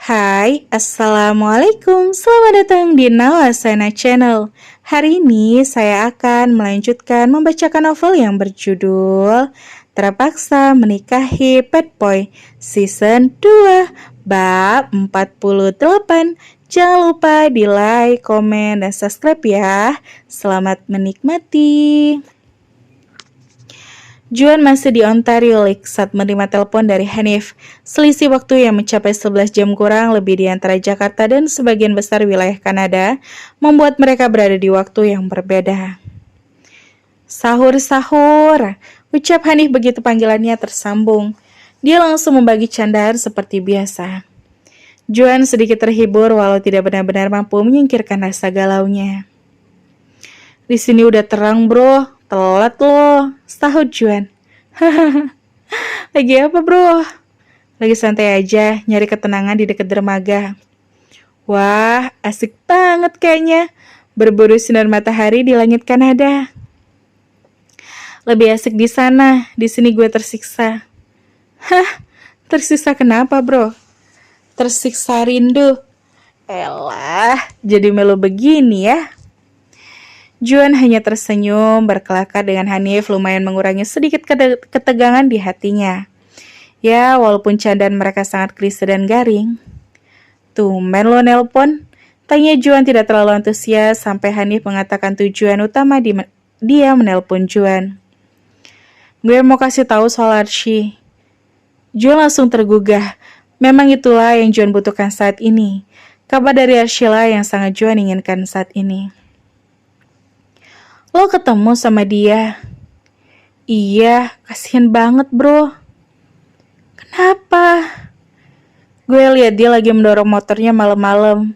Hai, Assalamualaikum. Selamat datang di Nawasana Channel. Hari ini saya akan melanjutkan membacakan novel yang berjudul Terpaksa Menikahi Pet Boy Season 2 Bab 48. Jangan lupa di like, komen, dan subscribe ya. Selamat menikmati. Juan masih di Ontario Lake saat menerima telepon dari Hanif. Selisih waktu yang mencapai 11 jam kurang lebih di antara Jakarta dan sebagian besar wilayah Kanada membuat mereka berada di waktu yang berbeda. Sahur, ucap Hanif begitu panggilannya tersambung. Dia langsung membagi candaan seperti biasa. Juan sedikit terhibur walau tidak benar-benar mampu menyingkirkan rasa galaunya. Di sini udah terang bro, telat loh, sahut Juan. Lagi apa bro? Lagi santai aja, nyari ketenangan di dekat dermaga. Wah, asik banget kayaknya. Berburu sinar matahari di langit Kanada. Lebih asik di sana, di sini gue tersiksa. Hah, tersiksa kenapa bro? Tersiksa rindu. Elah, jadi melo begini ya. Juan hanya tersenyum, berkelakar dengan Hanif lumayan mengurangi sedikit ketegangan di hatinya. Ya, walaupun candaan mereka sangat klise dan garing. Tumben lo nelpon? Tanya Juan tidak terlalu antusias sampai Hanif mengatakan tujuan utama dia menelpon Juan. Gue mau kasih tahu soal Archie. Juan langsung tergugah. Memang itulah yang Juan butuhkan saat ini. Kabar dari Archie lah yang sangat Juan inginkan saat ini. Lo ketemu sama dia? Iya, kasihan banget bro. Kenapa? Gue lihat dia lagi mendorong motornya malam-malam.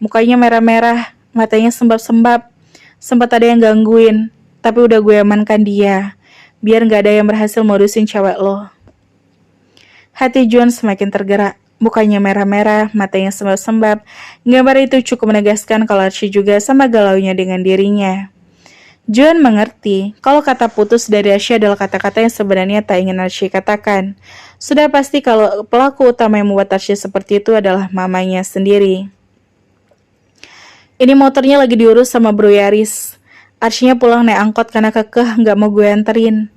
Mukanya merah-merah, matanya sembab-sembab. Sempat ada yang gangguin, tapi udah gue amankan dia. Biar gak ada yang berhasil modusin cewek lo. Hati Juan semakin tergerak. Mukanya merah-merah, matanya sembab-sembab. Gambar itu cukup menegaskan kalau Archie juga sama galaunya dengan dirinya. Juan mengerti kalau kata putus dari Archie adalah kata-kata yang sebenarnya tak ingin Archie katakan. Sudah pasti kalau pelaku utama yang membuat Archie seperti itu adalah mamanya sendiri. Ini motornya lagi diurus sama Bro Yaris. Archie-nya pulang naik angkot karena kekeh gak mau gue anterin.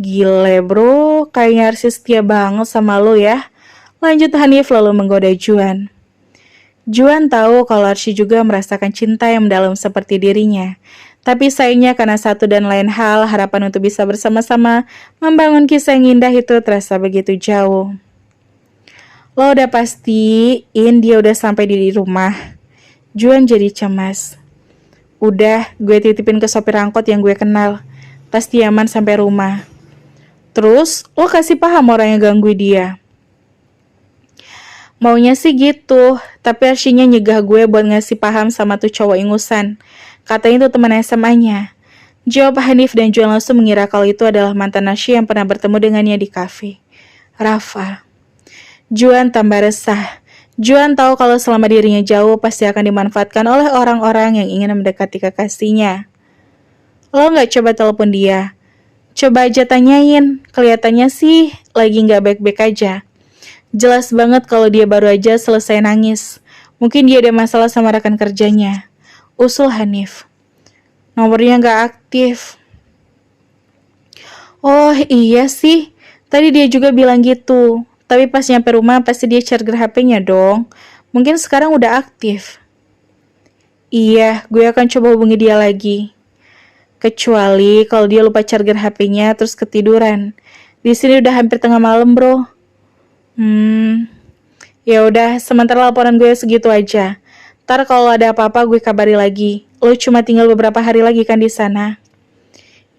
Gile bro, kayaknya Archie setia banget sama lo ya. Lanjut Hanif lalu menggoda Juan. Juan tahu kalau Archie juga merasakan cinta yang mendalam seperti dirinya. Tapi sayangnya karena satu dan lain hal, harapan untuk bisa bersama-sama membangun kisah yang indah itu terasa begitu jauh. Lo udah pastiin dia udah sampai di rumah? Juan jadi cemas. Udah, gue titipin ke sopir angkot yang gue kenal. Pasti aman sampai rumah. Terus, lo kasih paham orang yang ganggu dia. Maunya sih gitu, tapi Archie-nya nyegah gue buat ngasih paham sama tuh cowok ingusan. Katanya itu teman SMA-nya. Jawab Hanif dan Juan langsung mengira kalau itu adalah mantan Archie yang pernah bertemu dengannya di kafe. Rafa. Juan tambah resah. Juan tahu kalau selama dirinya jauh pasti akan dimanfaatkan oleh orang-orang yang ingin mendekati kekasihnya. Lo gak coba telepon dia? Coba aja tanyain, kelihatannya sih lagi gak baik-baik aja. Jelas banget kalau dia baru aja selesai nangis. Mungkin dia ada masalah sama rekan kerjanya. Usul Hanif. Nomornya gak aktif. Oh iya sih, tadi dia juga bilang gitu. Tapi pas nyampe rumah pasti dia charger HP-nya dong. Mungkin sekarang udah aktif. Iya, gue akan coba hubungi dia lagi. Kecuali kalau dia lupa charger HP-nya terus ketiduran. Di sini udah hampir tengah malam, bro. Ya udah, sementara laporan gue segitu aja. Ntar kalau ada apa-apa gue kabari lagi. Lo cuma tinggal beberapa hari lagi kan di sana?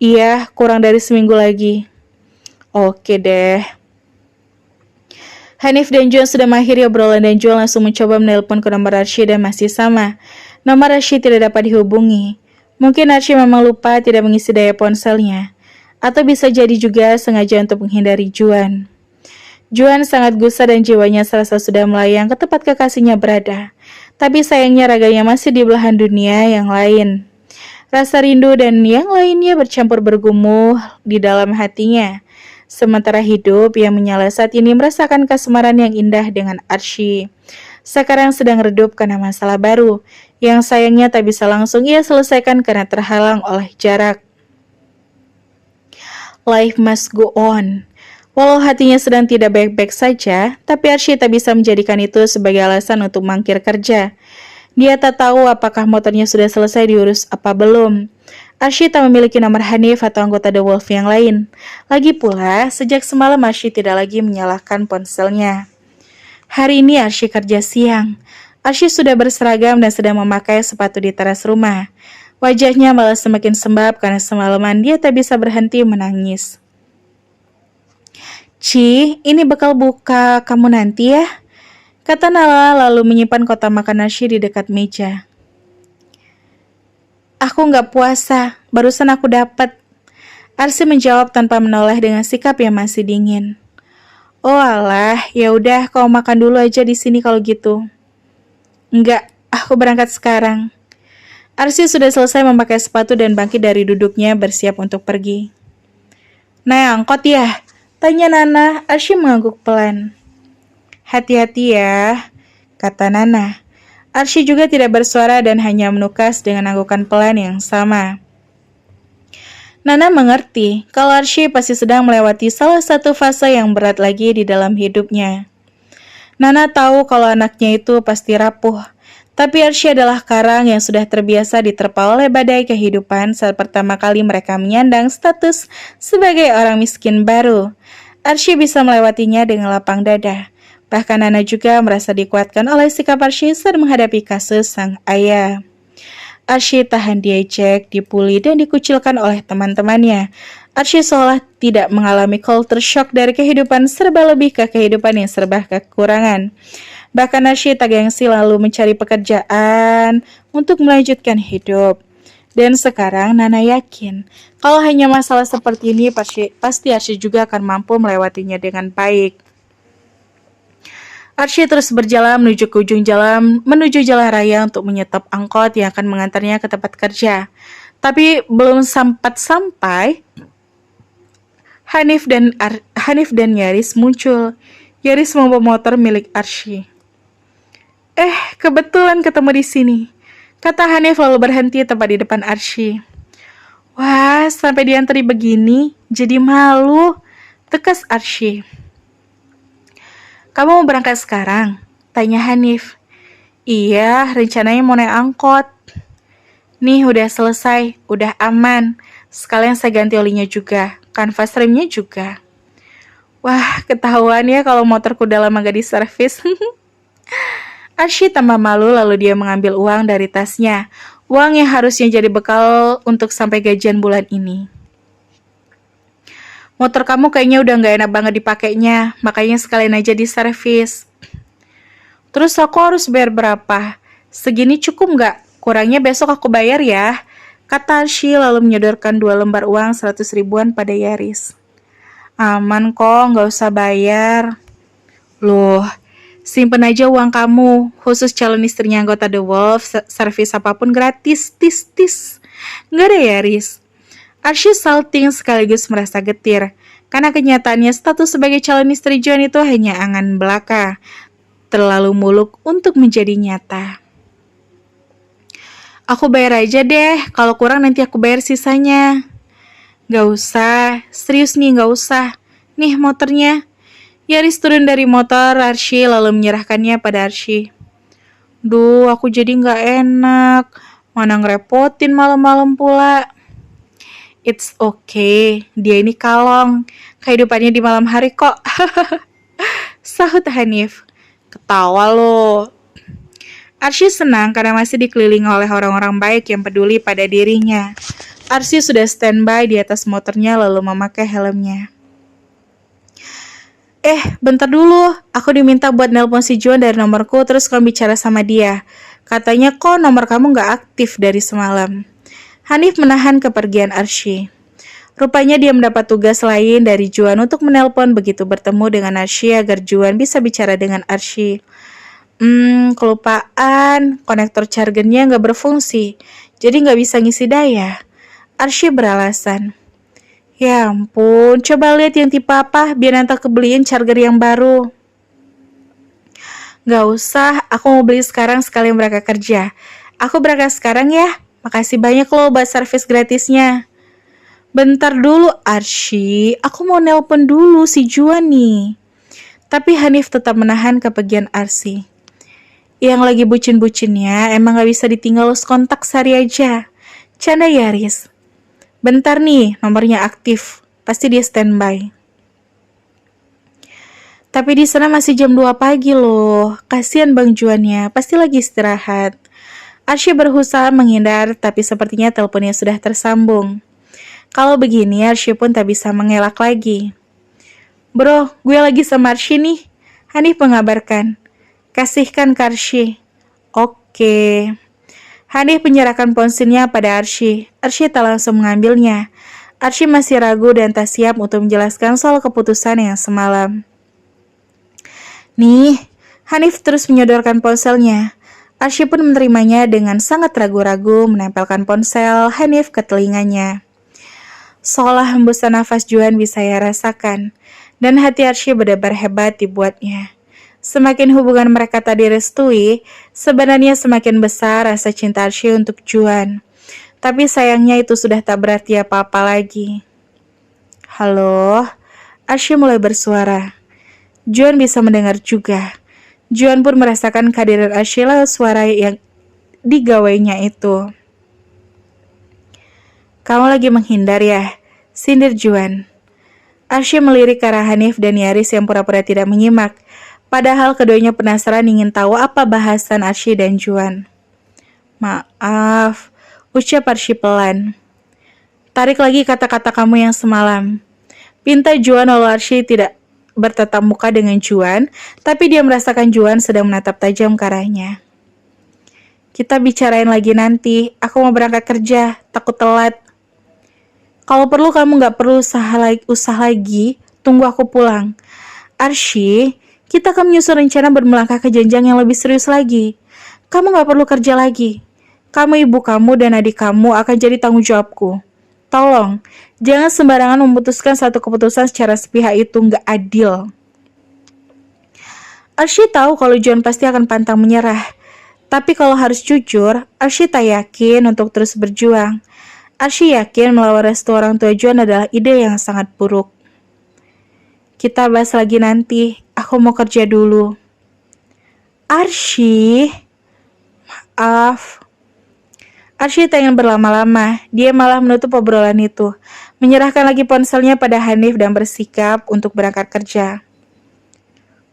Iya, kurang dari seminggu lagi. Oke deh. Hanif dan Juan sudah mengakhiri obrolan dan Juan langsung mencoba menelpon ke nomor Archie dan masih sama. Nomor Archie tidak dapat dihubungi. Mungkin Archie memang lupa tidak mengisi daya ponselnya. Atau bisa jadi juga sengaja untuk menghindari Juan. Juan sangat gusar dan jiwanya serasa sudah melayang ke tempat kekasihnya berada. Tapi sayangnya raganya masih di belahan dunia yang lain. Rasa rindu dan yang lainnya bercampur bergumuh di dalam hatinya. Sementara hidup yang menyala saat ini merasakan kasmaran yang indah dengan Arsy. Sekarang sedang redup karena masalah baru, yang sayangnya tak bisa langsung ia selesaikan karena terhalang oleh jarak. Life must go on. Walau hatinya sedang tidak baik-baik saja, tapi Arsy tak bisa menjadikan itu sebagai alasan untuk mangkir kerja. Dia tak tahu apakah motornya sudah selesai diurus apa belum. Arsy tak memiliki nomor Hanif atau anggota The Wolf yang lain. Lagi pula, sejak semalam Arsy tidak lagi menyalahkan ponselnya. Hari ini Arsy kerja siang. Arsy sudah berseragam dan sedang memakai sepatu di teras rumah. Wajahnya malah semakin sembab karena semalaman dia tak bisa berhenti menangis. Ci, ini bekal buka kamu nanti ya, kata Nala lalu menyimpan kotak makan Arsy di dekat meja. Aku nggak puasa, barusan aku dapat. Arsy menjawab tanpa menoleh dengan sikap yang masih dingin. Oh alah, ya udah kau makan dulu aja di sini kalau gitu. Enggak, aku berangkat sekarang. Arsy sudah selesai memakai sepatu dan bangkit dari duduknya bersiap untuk pergi. Naik angkot ya? Tanya Nana. Arsy mengangguk pelan. Hati-hati ya, kata Nana. Arsy juga tidak bersuara dan hanya menukas dengan anggukan pelan yang sama. Nana mengerti kalau Arsy pasti sedang melewati salah satu fase yang berat lagi di dalam hidupnya. Nana tahu kalau anaknya itu pasti rapuh, tapi Arsy adalah karang yang sudah terbiasa diterpa oleh badai kehidupan saat pertama kali mereka menyandang status sebagai orang miskin baru. Arsy bisa melewatinya dengan lapang dada. Bahkan Nana juga merasa dikuatkan oleh sikap Arsy saat menghadapi kasus sang ayah. Arsy tahan diejek, dipuli, dan dikucilkan oleh teman-temannya. Arsy seolah tidak mengalami culture shock dari kehidupan serba lebih ke kehidupan yang serba kekurangan. Bahkan Arsy tak gengsi lalu mencari pekerjaan untuk melanjutkan hidup. Dan sekarang Nana yakin kalau hanya masalah seperti ini pasti Arsy juga akan mampu melewatinya dengan baik. Arsy terus berjalan menuju ke ujung jalan, menuju jalan raya untuk menyetop angkot yang akan mengantarnya ke tempat kerja. Tapi belum sempat sampai, Hanif dan Yaris muncul. Yaris membawa motor milik Arsy. Kebetulan ketemu di sini, kata Hanif lalu berhenti tepat di depan Arsy. Wah, sampai diantari begini, jadi malu, tekas Arsy. Kamu mau berangkat sekarang? Tanya Hanif. Iya, rencananya mau naik angkot. Nih, udah selesai, udah aman. Sekalian saya ganti olinya juga, kanvas remnya juga. Wah, ketahuan ya kalau motorku udah lama gak diservis. Arsy tambah malu lalu dia mengambil uang dari tasnya. Uang yang harusnya jadi bekal untuk sampai gajian bulan ini. Motor kamu kayaknya udah gak enak banget dipakainya, makanya sekalian aja diservis. Terus aku harus bayar berapa? Segini cukup gak? Kurangnya besok aku bayar ya, kata Arsy lalu menyodorkan 2 lembar uang 100 ribuan pada Yaris. Aman kok, gak usah bayar. Loh, simpen aja uang kamu, khusus calon istrinya anggota The Wolf, servis apapun gratis, tis. Gak ada Yaris. Arsy salting sekaligus merasa getir, karena kenyataannya status sebagai calon istri John itu hanya angan belaka, terlalu muluk untuk menjadi nyata. Aku bayar aja deh, kalau kurang nanti aku bayar sisanya. Gak usah, serius nih gak usah. Nih motornya. Yaris turun dari motor Arsy lalu menyerahkannya pada Arsy. Duh, aku jadi gak enak, mana ngerepotin malam-malam pula. It's okay, dia ini kalong, kehidupannya di malam hari kok. Sahut Hanif. Ketawa lo. Arsy senang karena masih dikelilingi oleh orang-orang baik yang peduli pada dirinya. Arsy sudah standby di atas motornya lalu memakai helmnya. Bentar dulu, aku diminta buat nelpon si John dari nomorku terus kamu bicara sama dia. Katanya kok nomor kamu gak aktif dari semalam. Hanif menahan kepergian Arsy. Rupanya dia mendapat tugas lain dari Juan untuk menelpon begitu bertemu dengan Arsy agar Juan bisa bicara dengan Arsy. Kelupaan, konektor chargernya nggak berfungsi. jadi nggak bisa ngisi daya. Arsy beralasan. Ya ampun, coba lihat yang tipe apa, biar nanti aku beliin charger yang baru. Gak usah, aku mau beli sekarang sekalian berangkat kerja. Aku berangkat sekarang ya, makasih banyak loh buat servis gratisnya. Bentar dulu Arsy, aku mau nelpon dulu si Juan nih. Tapi Hanif tetap menahan kepergian Arsy. Yang lagi bucin-bucinnya emang gak bisa ditinggal los kontak sehari aja. Canda ya Riz. Bentar nih, nomornya aktif. Pasti dia standby. Tapi di sana masih jam 2 pagi loh. Kasihan Bang Juannya, pasti lagi istirahat. Arsy berusaha menghindar, tapi sepertinya teleponnya sudah tersambung. Kalau begini, Arsy pun tak bisa mengelak lagi. Bro, gue lagi sama Arsy nih. Hanif mengabarkan. Kasihkan ke Arsy. Oke. Hanif menyerahkan ponselnya pada Arsy. Arsy tak langsung mengambilnya. Arsy masih ragu dan tak siap untuk menjelaskan soal keputusan yang semalam. Nih, Hanif terus menyodorkan ponselnya. Arsy pun menerimanya dengan sangat ragu-ragu menempelkan ponsel Hanif ke telinganya. Seolah hembusan nafas Juan bisa ia rasakan, dan hati Arsy berdebar hebat dibuatnya. Semakin hubungan mereka tak direstui, sebenarnya semakin besar rasa cinta Arsy untuk Juan. Tapi sayangnya itu sudah tak berarti apa-apa lagi. Halo, Arsy mulai bersuara. Juan bisa mendengar juga. Juan pun merasakan kehadiran Arsy lewat suara yang digawainya itu. Kamu lagi menghindar ya? Sindir Juan. Arsy melirik ke arah Hanif dan Yaris yang pura-pura tidak menyimak. Padahal keduanya penasaran ingin tahu apa bahasan Arsy dan Juan. Maaf, ucap Arsy pelan. Tarik lagi kata-kata kamu yang semalam. Pinta Juan walau Arsy tidak bertatap muka dengan Juan, tapi dia merasakan Juan sedang menatap tajam ke arahnya. Kita bicarain lagi nanti, aku mau berangkat kerja, takut telat. Kalau perlu kamu gak perlu usah lagi, tunggu aku pulang. Arsy, kita akan menyusun rencana bermelangkah ke jenjang yang lebih serius lagi. Kamu gak perlu kerja lagi. Kamu, ibu kamu, dan adik kamu akan jadi tanggung jawabku. Tolong, jangan sembarangan memutuskan satu keputusan secara sepihak, itu nggak adil. Arsy tahu kalau Juan pasti akan pantang menyerah. Tapi kalau harus jujur, Arsy tak yakin untuk terus berjuang. Arsy yakin melawan restu orang tua Juan adalah ide yang sangat buruk. Kita bahas lagi nanti, aku mau kerja dulu. Arsy, maaf. Arsy tak ingin berlama-lama, dia malah menutup obrolan itu, menyerahkan lagi ponselnya pada Hanif dan bersikap untuk berangkat kerja.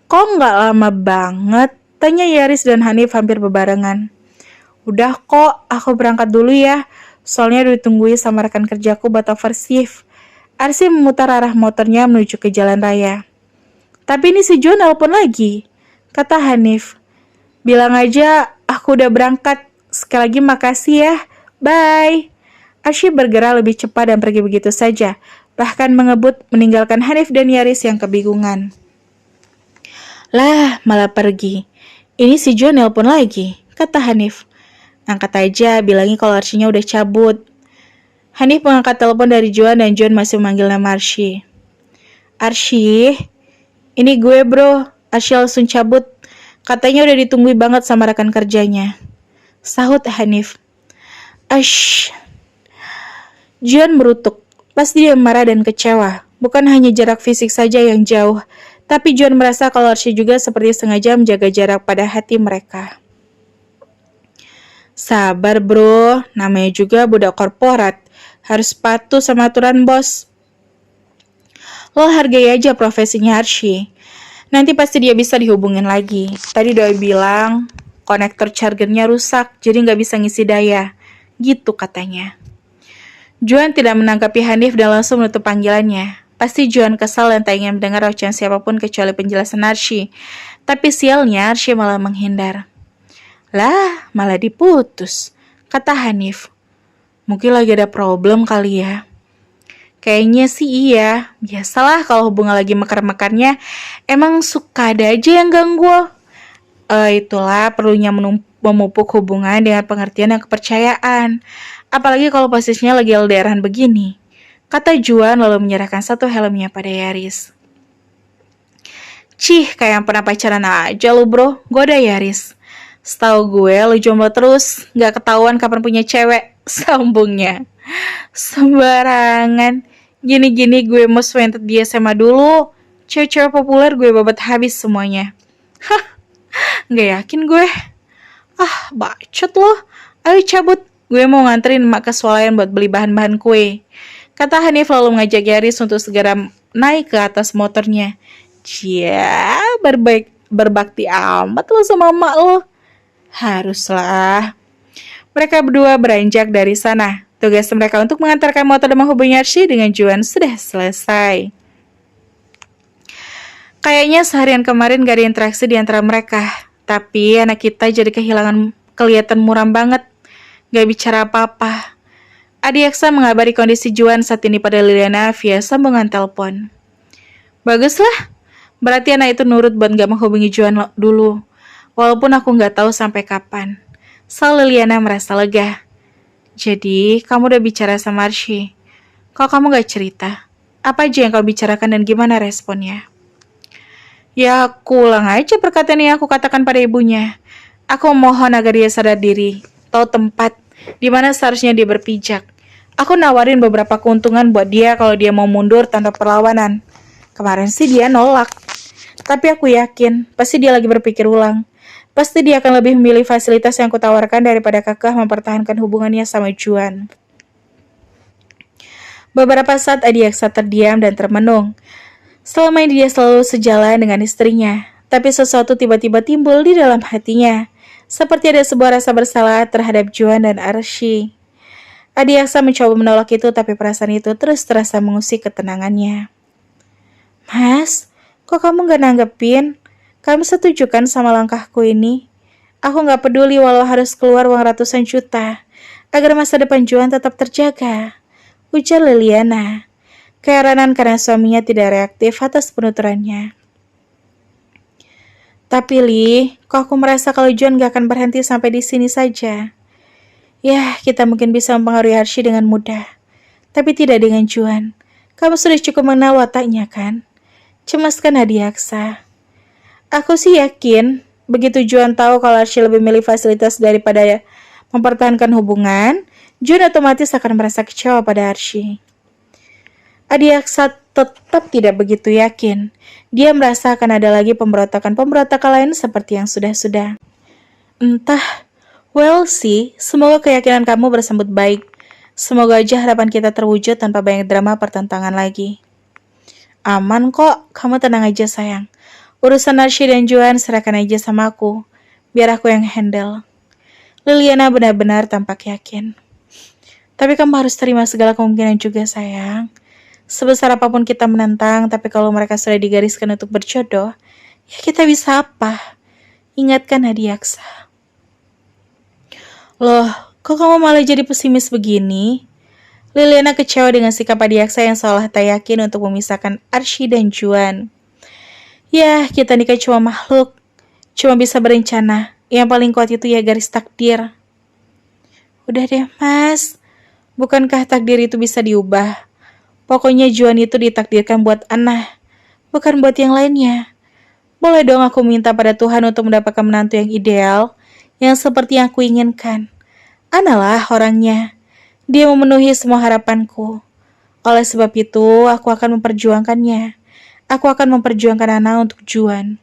Kok nggak lama banget? Tanya Yaris dan Hanif hampir berbarengan. Udah kok, aku berangkat dulu ya, soalnya ditungguin sama rekan kerjaku buat overshift. Arsy memutar arah motornya menuju ke jalan raya. Tapi ini si Juan nelpon lagi, kata Hanif. Bilang aja aku udah berangkat. Sekali lagi makasih ya. Bye. Arsy bergerak lebih cepat dan pergi begitu saja. Bahkan mengebut meninggalkan Hanif dan Yaris yang kebingungan. Lah, malah pergi. Ini si Juan nelpon lagi, kata Hanif. Angkat aja, bilangin kalau Arsy-nya udah cabut. Hanif mengangkat telepon dari Juan dan Juan masih memanggil nama Arsy. Arsy, ini gue bro. Arsy langsung cabut. Katanya udah ditungguin banget sama rekan kerjanya. Sahut Hanif. Ash. Juan berutuk. Pasti dia marah dan kecewa. Bukan hanya jarak fisik saja yang jauh, tapi Juan merasa kalau Arsy juga seperti sengaja menjaga jarak pada hati mereka. Sabar bro, namanya juga budak korporat. Harus patuh sama aturan bos. Lo hargai aja profesinya Arsy. Nanti pasti dia bisa dihubungin lagi. Tadi Doi bilang konektor chargernya rusak, jadi nggak bisa ngisi daya. Gitu katanya. Juan tidak menanggapi Hanif dan langsung menutup panggilannya. Pasti Juan kesal dan tak ingin mendengar ocehan siapapun kecuali penjelasan Arsy. Tapi sialnya Arsy malah menghindar. Lah, malah diputus, kata Hanif. Mungkin lagi ada problem kali ya. Kayaknya sih iya. Biasalah kalau hubungan lagi mekar-mekarnya, emang suka ada aja yang ganggu. Itulah perlunya memupuk hubungan dengan pengertian dan kepercayaan. Apalagi kalau posisinya lagi LDRan begini. Kata Juan lalu menyerahkan satu helmnya pada Yaris. Cih, kayak yang pernah pacaran aja lu bro, goda Yaris. Setahu gue lu jomblo terus, gak ketahuan kapan punya cewek, sambungnya. Sembarangan, gini-gini gue most wanted di SMA dulu. Cewek-cewek populer gue babat habis semuanya. Hah, gak yakin gue. Ah, bacot loh. Ayo cabut, gue mau nganterin emak ke swalayan buat beli bahan-bahan kue. Kata Hanif lalu mengajak Yaris untuk segera naik ke atas motornya. Cia, berbakti amat lo sama emak lo. Haruslah. Mereka berdua beranjak dari sana. Tugas mereka untuk mengantarkan motor dan menghubungi Archie dengan Juan sudah selesai. Kayaknya seharian kemarin gak ada interaksi di antara mereka. Tapi anak kita jadi kelihatan muram banget. Gak bicara apa-apa. Adi Aksa mengabari kondisi Juan saat ini pada Liliana via sambungan telepon. Baguslah. Berarti anak itu nurut buat gak menghubungi Juan dulu. Walaupun aku gak tahu sampai kapan. Sal Liliana merasa lega. Jadi, kamu udah bicara sama Archie. Kalau kamu gak cerita, apa aja yang kau bicarakan dan gimana responnya? Ya, aku ulang aja perkataan yang aku katakan pada ibunya. Aku mohon agar dia sadar diri, tahu tempat di mana seharusnya dia berpijak. Aku nawarin beberapa keuntungan buat dia kalau dia mau mundur tanpa perlawanan. Kemarin sih dia nolak. Tapi aku yakin, pasti dia lagi berpikir ulang. Pasti dia akan lebih memilih fasilitas yang kutawarkan daripada kekeh mempertahankan hubungannya sama Juan. Beberapa saat Adi Aksa terdiam dan termenung. Selama ini dia selalu sejalan dengan istrinya. Tapi sesuatu tiba-tiba timbul di dalam hatinya. Seperti ada sebuah rasa bersalah terhadap Juan dan Archie. Adi Aksa mencoba menolak itu, tapi perasaan itu terus terasa mengusik ketenangannya. Mas, kok kamu gak nanggepin? Kamu setuju kan sama langkahku ini? Aku gak peduli walau harus keluar uang ratusan juta, agar masa depan Juan tetap terjaga. Ujar Liliana. Keheranan karena suaminya tidak reaktif atas penuturannya. Tapi Li, kok aku merasa kalau Juan gak akan berhenti sampai di sini saja. Ya, kita mungkin bisa mempengaruhi Archie dengan mudah. Tapi tidak dengan Juan. Kamu sudah cukup mengenal wataknya kan? Cemaskan Adi Aksa. Aku sih yakin, begitu Juan tahu kalau Archie lebih milih fasilitas daripada mempertahankan hubungan, Juan otomatis akan merasa kecewa pada Archie. Adi Aksa tetap tidak begitu yakin. Dia merasa akan ada lagi pemberontakan lain seperti yang sudah-sudah. Entah, well sih, semoga keyakinan kamu bersambut baik. Semoga aja harapan kita terwujud tanpa banyak drama pertentangan lagi. Aman kok, kamu tenang aja sayang. Urusan Archie dan Juan serahkan aja sama aku. Biar aku yang handle. Liliana benar-benar tampak yakin. Tapi kamu harus terima segala kemungkinan juga sayang. Sebesar apapun kita menentang, tapi kalau mereka sudah digariskan untuk berjodoh, ya kita bisa apa? Ingatkan Adi Aksa. Loh, kok kamu malah jadi pesimis begini? Liliana kecewa dengan sikap Adi Aksa yang seolah tak yakin untuk memisahkan Archie dan Juan. Ya, kita nikah cuma makhluk. Cuma bisa berencana. Yang paling kuat itu ya garis takdir. Udah deh mas. Bukankah takdir itu bisa diubah? Pokoknya Juan itu ditakdirkan buat Anna. Bukan buat yang lainnya. Boleh dong aku minta pada Tuhan untuk mendapatkan menantu yang ideal. Yang seperti yang aku inginkan. Anna lah orangnya. Dia memenuhi semua harapanku. Oleh sebab itu, aku akan memperjuangkannya. Aku akan memperjuangkan Anna untuk Juan.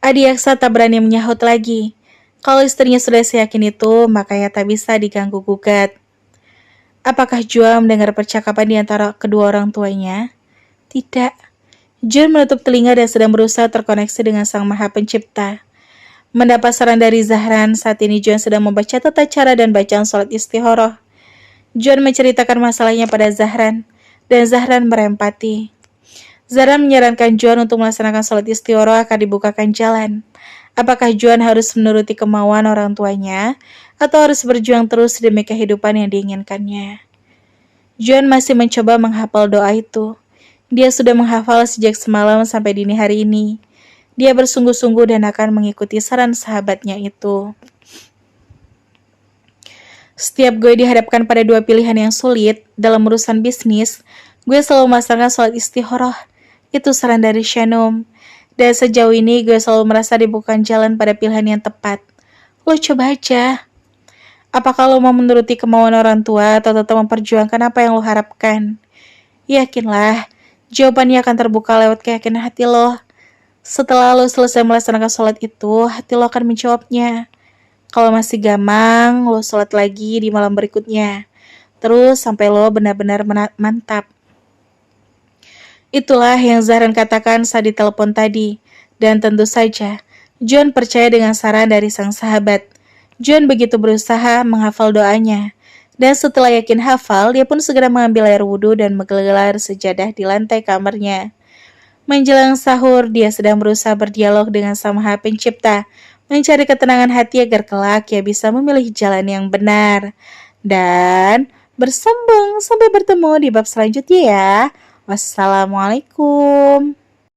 Adi Aksa tak berani menyahut lagi. Kalau istrinya sudah seyakin itu, makanya tak bisa diganggu-gugat. Apakah Juan mendengar percakapan di antara kedua orang tuanya? Tidak. Juan menutup telinga dan sedang berusaha terkoneksi dengan Sang Maha Pencipta. Mendapat saran dari Zahran, saat ini Juan sedang membaca tata cara dan bacaan sholat istikharah. Juan menceritakan masalahnya pada Zahran, dan Zahran merempati. Zahran menyarankan Juan untuk melaksanakan sholat istikharah akan dibukakan jalan. Apakah Juan harus menuruti kemauan orang tuanya, atau harus berjuang terus demi kehidupan yang diinginkannya? Juan masih mencoba menghafal doa itu. Dia sudah menghafal sejak semalam sampai dini hari ini. Dia bersungguh-sungguh dan akan mengikuti saran sahabatnya itu. Setiap gue dihadapkan pada dua pilihan yang sulit dalam urusan bisnis, gue selalu memasangkan sholat istikharah. Itu saran dari Shanum. Dan sejauh ini gue selalu merasa dibukakan jalan pada pilihan yang tepat. Lo coba aja. Apakah lo mau menuruti kemauan orang tua atau tetap memperjuangkan apa yang lo harapkan? Yakinlah, jawabannya akan terbuka lewat keyakinan hati lo. Setelah lo selesai melaksanakan sholat itu, hati lo akan menjawabnya. Kalau masih gamang, lo sholat lagi di malam berikutnya. Terus sampai lo benar-benar mantap. Itulah yang Zahran katakan saat ditelepon tadi. Dan tentu saja, John percaya dengan saran dari sang sahabat. John begitu berusaha menghafal doanya. Dan setelah yakin hafal, dia pun segera mengambil air wudhu dan menggelar sejadah di lantai kamarnya. Menjelang sahur, dia sedang berusaha berdialog dengan Sang Maha Pencipta, mencari ketenangan hati agar kelak ia bisa memilih jalan yang benar. Dan bersambung sampai bertemu di bab selanjutnya ya. Wassalamualaikum.